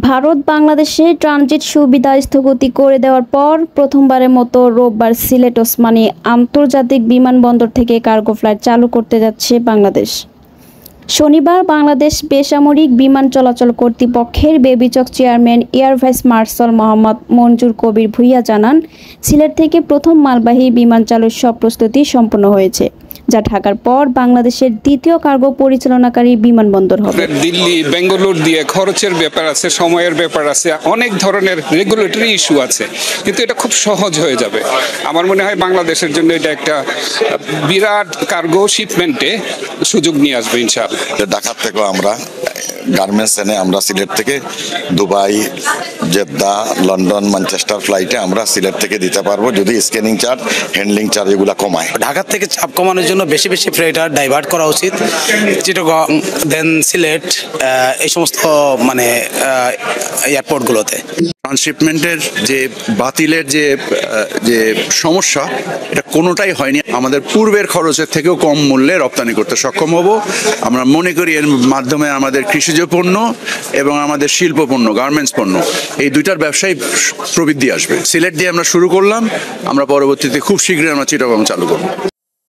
ভারত বাংলাদেশে ট্রানজিট সুবিধা স্থগিত করে দেওয়ার পর প্রথমবারের মতো রোববার সিলেট ওসমানী আন্তর্জাতিক বিমানবন্দর থেকে কার্গো ফ্লাইট চালু করতে যাচ্ছে বাংলাদেশ। শনিবার বাংলাদেশ বেসামরিক বিমান চলাচল কর্তৃপক্ষের বেবিচক chairman air vice marshal Mohammad Manjur Kabir Bhuiyan জানান, সিলেট থেকে প্রথম মালবাহী বিমান চালুর সব প্রস্তুতি সম্পন্ন হয়েছে, যা ঢাকার পর বাংলাদেশের দ্বিতীয় কার্গো পরিচালনাকারী বিমানবন্দর হবে। দিল্লি বেঙ্গালুরু দিয়ে খরচের ব্যাপার আছে, সময়ের ব্যাপার আছে, অনেক ধরনের রেগুলেটরি ইস্যু আছে, কিন্তু এটা খুব সহজ হয়ে যাবে। আমার মনে হয় বাংলাদেশের জন্য এটা একটা বিরাট কার্গো শিপমেন্টে সুযোগ নিয়ে আসবে ইনশাআল্লাহ। ঢাকা থেকেও আমরা গার্মেন্টস এনে আমরা সিলেট থেকে দুবাই, জেদ্দা, লন্ডন, ম্যানচেস্টার ফ্লাইটে আমরা সিলেট থেকে দিতে পারবো, যদি স্ক্যানিং চার্জ, হ্যান্ডলিং চার্জ এগুলো কমায়। ঢাকা থেকে চাপ কমানোর জন্য বেশি বেশি ফ্রেটার ডাইভার্ট করা উচিত। চিটাগং, দেন সিলেট, এই সমস্ত এয়ারপোর্টগুলোতে ট্রান্সশিপমেন্টের যে বাতিলের যে সমস্যা, এটা কোনোটাই হয়নি। আমাদের পূর্বের খরচের থেকেও কম মূল্যে রপ্তানি করতে সক্ষম হব। আমরা মনে করি এর মাধ্যমে আমাদের কৃষিজ পণ্য এবং আমাদের শিল্প পণ্য, গার্মেন্টস পণ্য, এই দুইটার ব্যবসায় প্রবৃদ্ধি আসবে। সিলেট দিয়ে আমরা শুরু করলাম, আমরা পরবর্তীতে খুব শীঘ্রই আমরা চিটাগং চালু করব।